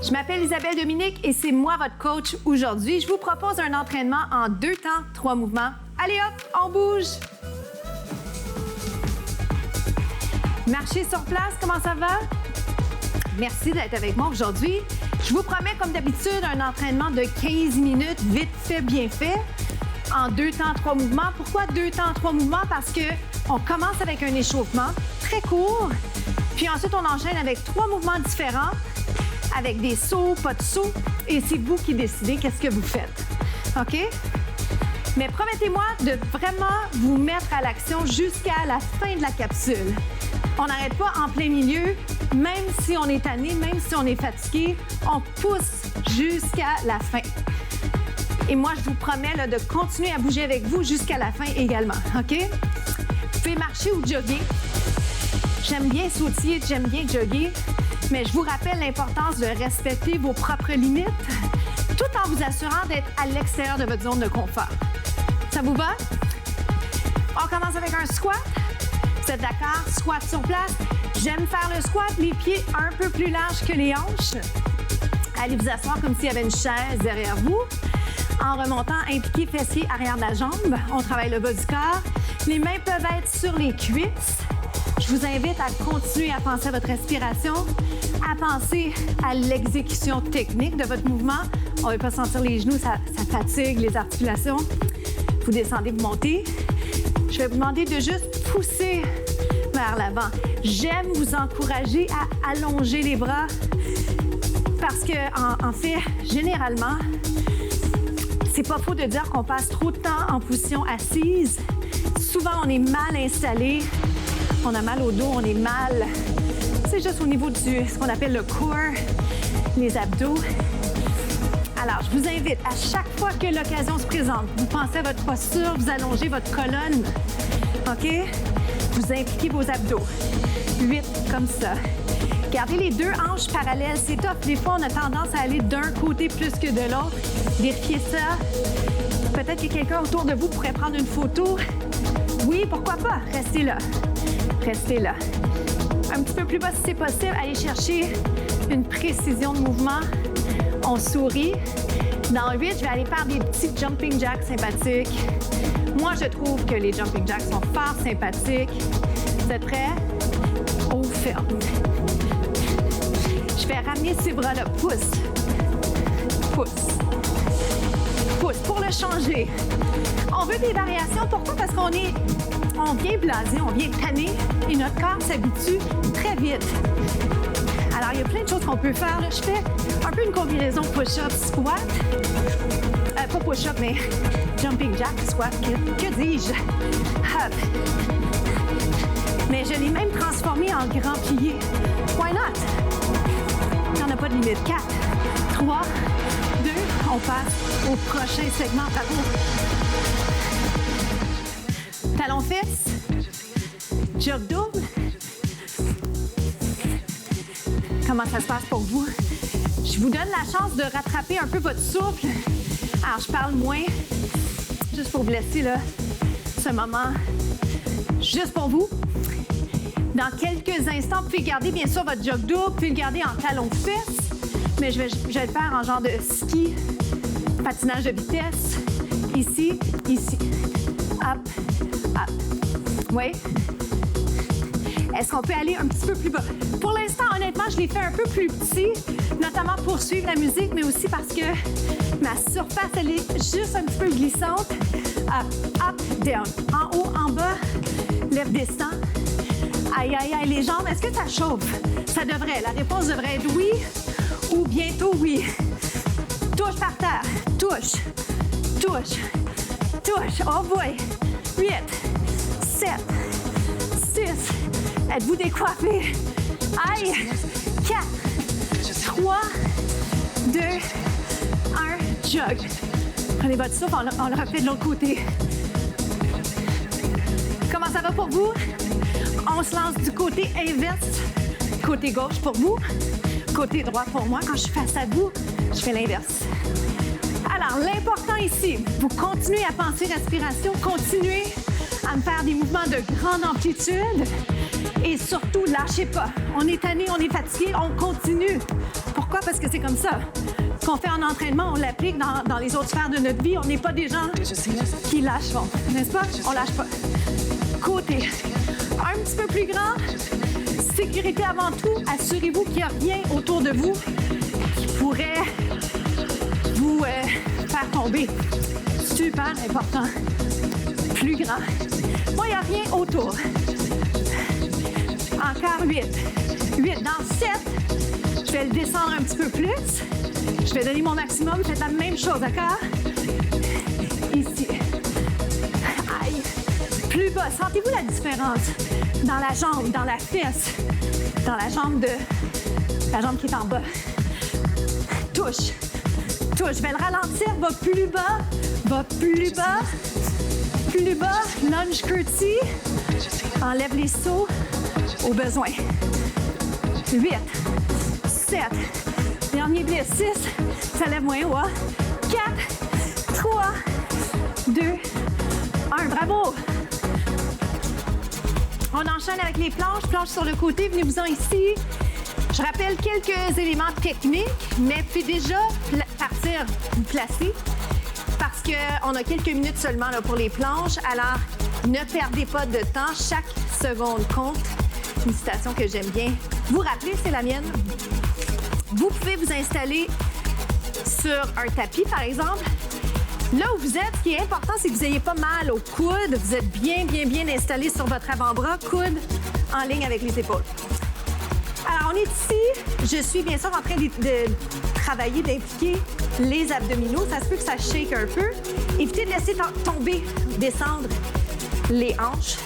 Je m'appelle Isabelle Dominique et c'est moi votre coach aujourd'hui. Je vous propose un entraînement en 2 temps, 3 mouvements. Allez hop, on bouge! Marchez sur place, comment ça va? Merci d'être avec moi aujourd'hui. Je vous promets, comme d'habitude, un entraînement de 15 minutes, vite fait, bien fait, en 2 temps, 3 mouvements. Pourquoi 2 temps, 3 mouvements? Parce qu'on commence avec un échauffement très court, puis ensuite on enchaîne avec 3 mouvements différents, avec des sauts, pas de sauts, et c'est vous qui décidez qu'est-ce que vous faites. OK? Mais promettez-moi de vraiment vous mettre à l'action jusqu'à la fin de la capsule. On n'arrête pas en plein milieu, même si on est tanné, même si on est fatigué, on pousse jusqu'à la fin. Et moi, je vous promets là, de continuer à bouger avec vous jusqu'à la fin également, OK? Vous pouvez marcher ou jogger. J'aime bien sautiller, j'aime bien jogger, mais je vous rappelle l'importance de respecter vos propres limites, tout en vous assurant d'être à l'extérieur de votre zone de confort. Ça vous va? On commence avec un squat. Vous êtes d'accord? Squat sur place. J'aime faire le squat, les pieds un peu plus larges que les hanches. Allez vous asseoir comme s'il y avait une chaise derrière vous. En remontant, impliquez fessiers arrière de la jambe. On travaille le bas du corps. Les mains peuvent être sur les cuisses. Je vous invite à continuer à penser à votre respiration, à penser à l'exécution technique de votre mouvement. On ne veut pas sentir les genoux, ça fatigue les articulations. Vous descendez, vous montez. Je vais vous demander de juste pousser vers l'avant. J'aime vous encourager à allonger les bras parce que, en fait, généralement, c'est pas faux de dire qu'on passe trop de temps en position assise. Souvent, on est mal installé. On a mal au dos, on est mal. C'est juste au niveau de ce qu'on appelle le core, les abdos. Alors, je vous invite, à chaque fois que l'occasion se présente, vous pensez à votre posture, vous allongez votre colonne, OK? Vous impliquez vos abdos. 8, comme ça. Gardez les 2 hanches parallèles, c'est top. Des fois, on a tendance à aller d'un côté plus que de l'autre. Vérifiez ça. Peut-être que quelqu'un autour de vous pourrait prendre une photo. Oui, pourquoi pas? Restez là. Restez là. Un petit peu plus bas si c'est possible, allez chercher une précision de mouvement. On sourit. Dans 8, je vais aller faire des petits jumping jacks sympathiques. Moi, je trouve que les jumping jacks sont fort sympathiques. Vous êtes prêts? On ferme. Je vais ramener ces bras-là. Pousse. Pousse. Pousse. Pour le changer. On veut des variations. Pourquoi? Parce qu'on vient blasé, on vient tanné et notre corps s'habitue très vite. Alors, il y a plein de choses qu'on peut faire. Là. Je fais un peu une combinaison push-up, squat. Pas push-up, mais jumping jack, squat. Que dis-je? Hop. Mais je l'ai même transformé en grand plié. Why not? Il n'y en a pas de limite. 4, 3, 2, on passe au prochain segment. Bravo. Talons fesses. Jog double. Comment ça se passe pour vous? Je vous donne la chance de rattraper un peu votre souffle. Alors, je parle moins, juste pour vous laisser là, ce moment juste pour vous. Dans quelques instants, vous pouvez garder bien sûr votre jog double, vous pouvez le garder en talons fesses, mais je vais le faire en genre de ski, patinage de vitesse. Ici, ici. Hop, hop. Oui. Est-ce qu'on peut aller un petit peu plus bas? Pour l'instant, honnêtement, je l'ai fait un peu plus petit, notamment pour suivre la musique, mais aussi parce que ma surface, elle est juste un petit peu glissante. Up, up, down. En haut, en bas, lève, descend. Aïe, aïe, aïe, les jambes, est-ce que ça chauffe? Ça devrait. La réponse devrait être oui ou bientôt oui. Touche par terre. Touche. Touche. Touche. Oh boy. 8, 7, 6. Êtes-vous décoiffés? Aïe! 4, 3, 2, 1, jog. Prenez votre souffle, on le refait de l'autre côté. Comment ça va pour vous? On se lance du côté inverse. Côté gauche pour vous, côté droit pour moi. Quand je suis face à vous, je fais l'inverse. Alors, l'important ici, vous continuez à penser respiration, continuez à me faire des mouvements de grande amplitude et surtout Lâchez pas. On est tanné, on est fatigué, on continue. Pourquoi? Parce que c'est comme ça. Ce qu'on fait en entraînement, on l'applique dans les autres sphères de notre vie. On n'est pas des gens qui lâchent, n'est-ce pas? On lâche pas. Côté. Un petit peu plus grand. Sécurité avant tout. Assurez-vous qu'il n'y a rien autour de vous qui pourrait vous faire tomber. Super important. Plus grand. Moi, il n'y a rien autour. Encore 8. 8. Dans 7, je vais le descendre un petit peu plus. Je vais donner mon maximum. Faites la même chose, d'accord? Ici. Aïe. Plus bas. Sentez-vous la différence dans la jambe, dans la fesse, dans la jambe qui est en bas. Touche. Touche. Je vais le ralentir. Va plus bas. Va plus bas. Plus bas. Lunge curtsy. Enlève les sauts au besoin. 8. 7. Dernier blitz. 6. Ça lève moins haut. 4. 3. 2. 1. Bravo. On enchaîne avec les planches. Planches sur le côté. Venez-vous-en ici. Je rappelle quelques éléments techniques, mais puis déjà partir, vous placer, parce qu'on a quelques minutes seulement là, pour les planches. Alors, ne perdez pas de temps. Chaque seconde compte. Une citation que j'aime bien. Vous rappelez, c'est la mienne. Vous pouvez vous installer sur un tapis, par exemple. Là où vous êtes, ce qui est important, c'est que vous n'ayez pas mal au coude. Vous êtes bien installé sur votre avant-bras, coude en ligne avec les épaules. Alors, on est ici. Je suis bien sûr en train de travailler, d'impliquer les abdominaux. Ça se peut que ça shake un peu. Évitez de laisser tomber, descendre les hanches.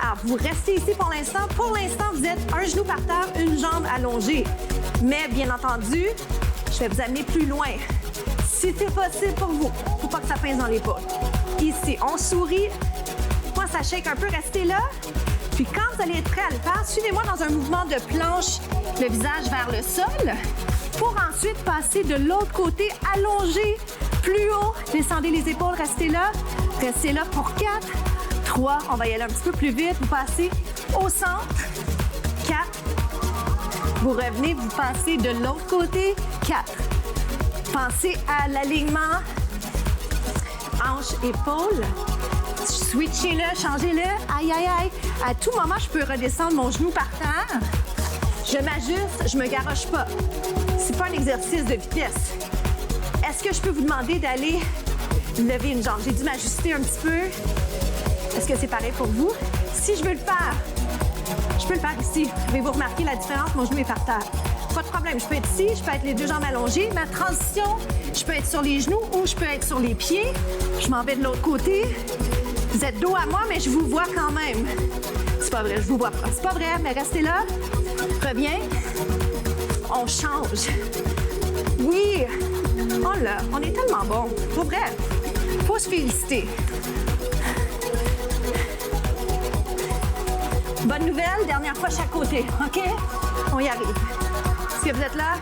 Alors, vous restez ici pour l'instant. Pour l'instant, vous êtes un genou par terre, une jambe allongée. Mais bien entendu, je vais vous amener plus loin. Si c'est possible pour vous, il ne faut pas que ça pince dans l'épaule. Ici, on sourit. Moi, ça shake un peu. Restez là. Puis quand vous allez être prêt à le faire, suivez-moi dans un mouvement de planche, le visage vers le sol, pour ensuite passer de l'autre côté, allongé, plus haut. Descendez les épaules, restez là. Restez là pour 4, 3. On va y aller un petit peu plus vite. Vous passez au centre. 4. Vous revenez, vous passez de l'autre côté. 4. Pensez à l'alignement hanche-épaule. Switchez-le, changez-le. Aïe, aïe, aïe. À tout moment, je peux redescendre mon genou par terre. Je m'ajuste, je me garoche pas. C'est pas un exercice de vitesse. Est-ce que je peux vous demander d'aller lever une jambe? J'ai dû m'ajuster un petit peu. Est-ce que c'est pareil pour vous? Si je veux le faire, je peux le faire ici. Mais vous remarquez la différence, mon genou est par terre. Pas de problème, je peux être ici, je peux être les deux jambes allongées. Ma transition, je peux être sur les genoux ou je peux être sur les pieds. Je m'en vais de l'autre côté. Vous êtes dos à moi, mais je vous vois quand même. C'est pas vrai, je vous vois pas. C'est pas vrai, mais restez là. Reviens. On change. Oui. Oh là, on est tellement bon. Pour vrai. Faut se féliciter. Bonne nouvelle, dernière fois chaque côté, OK? On y arrive. Est-ce que vous êtes là?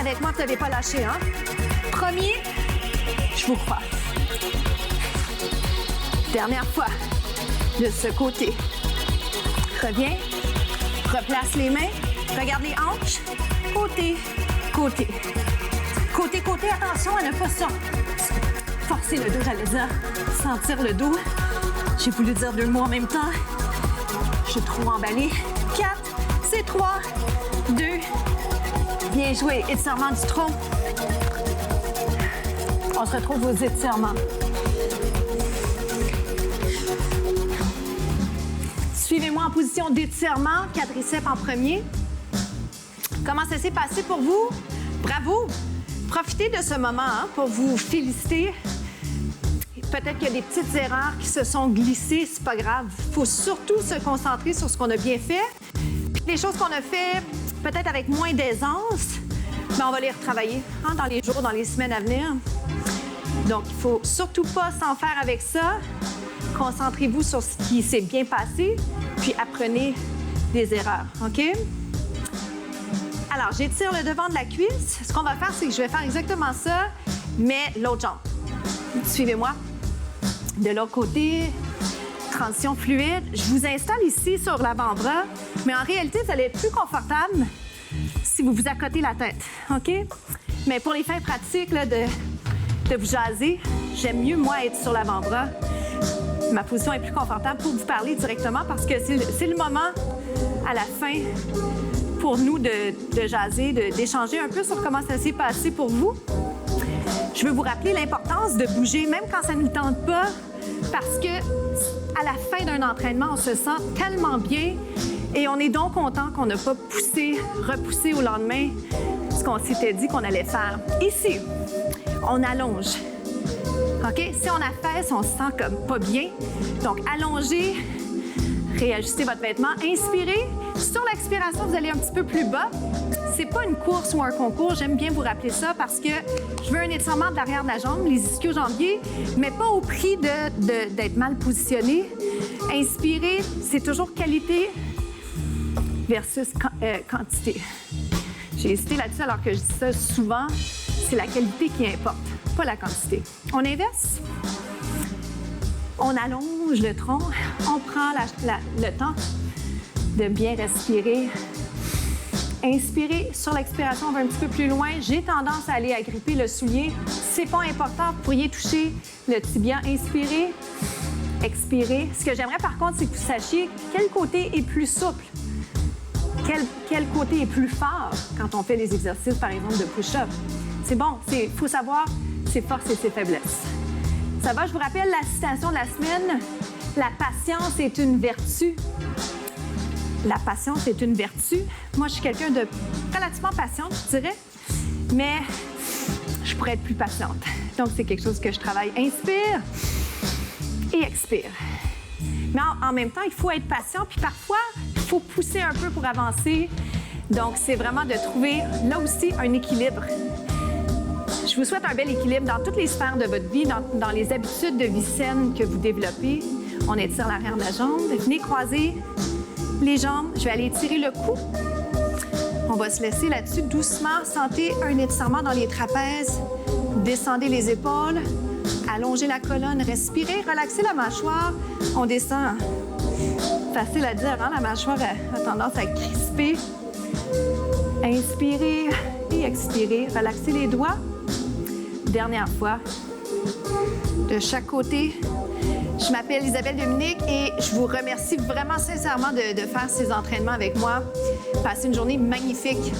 Avec moi, vous n'avez pas lâché, hein? Premier, je vous crois. Dernière fois, de ce côté. Reviens, replace les mains, regarde les hanches, côté, côté. Côté, côté, attention à ne pas forcer le dos, j'allais dire, sentir le dos. J'ai voulu dire 2 mots en même temps. Je suis trop emballée. 4, c'est 3, 2, bien joué. Étirement du tronc. On se retrouve aux étirements. Suivez-moi en position d'étirement, quadriceps en premier. Comment ça s'est passé pour vous? Bravo! Profitez de ce moment hein, pour vous féliciter. Peut-être qu'il y a des petites erreurs qui se sont glissées, c'est pas grave. Il faut surtout se concentrer sur ce qu'on a bien fait. Puis les choses qu'on a fait peut-être avec moins d'aisance, ben on va les retravailler hein, dans les jours, dans les semaines à venir. Donc, il ne faut surtout pas s'en faire avec ça. Concentrez-vous sur ce qui s'est bien passé, puis apprenez des erreurs, OK? Alors, j'étire le devant de la cuisse. Ce qu'on va faire, c'est que je vais faire exactement ça, mais l'autre jambe. Suivez-moi. De l'autre côté, transition fluide. Je vous installe ici sur l'avant-bras, mais en réalité, vous allez être plus confortable si vous vous accotez la tête, OK? Mais pour les fins pratiques là, de vous jaser, j'aime mieux, moi, être sur l'avant-bras. Ma position est plus confortable pour vous parler directement parce que c'est le moment à la fin pour nous de jaser, d'échanger un peu sur comment ça s'est passé pour vous. Je veux vous rappeler l'importance de bouger, même quand ça ne nous tente pas, parce que à la fin d'un entraînement, on se sent tellement bien et on est donc content qu'on n'a pas repoussé au lendemain ce qu'on s'était dit qu'on allait faire. Ici, on allonge. OK? Si on affaisse, on se sent comme pas bien. Donc, allongez, réajustez votre vêtement, inspirez. Sur l'expiration, vous allez un petit peu plus bas. C'est pas une course ou un concours, j'aime bien vous rappeler ça parce que je veux un étirement de l'arrière de la jambe, les ischio-jambiers, mais pas au prix d'être mal positionné. Inspirez, c'est toujours qualité versus quantité. J'ai hésité là-dessus alors que je dis ça souvent, c'est la qualité qui importe, pas la quantité. On inverse. On allonge le tronc, on prend le temps de bien respirer. Inspirez. Sur l'expiration, on va un petit peu plus loin. J'ai tendance à aller agripper le soulier. C'est pas important, vous pourriez toucher le tibia. Inspirez, expirez. Ce que j'aimerais par contre, c'est que vous sachiez quel côté est plus souple, quel côté est plus fort quand on fait des exercices, par exemple, de push-up. C'est bon, il faut savoir ses forces et ses faiblesses. Ça va, je vous rappelle la citation de la semaine. La patience est une vertu. La patience est une vertu. Moi, je suis quelqu'un de relativement patiente, je dirais, mais je pourrais être plus patiente. Donc, c'est quelque chose que je travaille. Inspire et expire. Mais en même temps, il faut être patient, puis parfois, il faut pousser un peu pour avancer. Donc, c'est vraiment de trouver, là aussi, un équilibre. Je vous souhaite un bel équilibre dans toutes les sphères de votre vie, dans les habitudes de vie saine que vous développez. On étire l'arrière de la jambe. Venez croiser les jambes. Je vais aller étirer le cou. On va se laisser là-dessus doucement. Sentez un étirement dans les trapèzes. Descendez les épaules. Allongez la colonne. Respirez. Relaxez la mâchoire. On descend. Facile à dire, hein? La mâchoire a tendance à crisper. Inspirez et expirez. Relaxez les doigts. Dernière fois. De chaque côté. Je m'appelle Isabelle Dominique et je vous remercie vraiment sincèrement de faire ces entraînements avec moi. Passez une journée magnifique.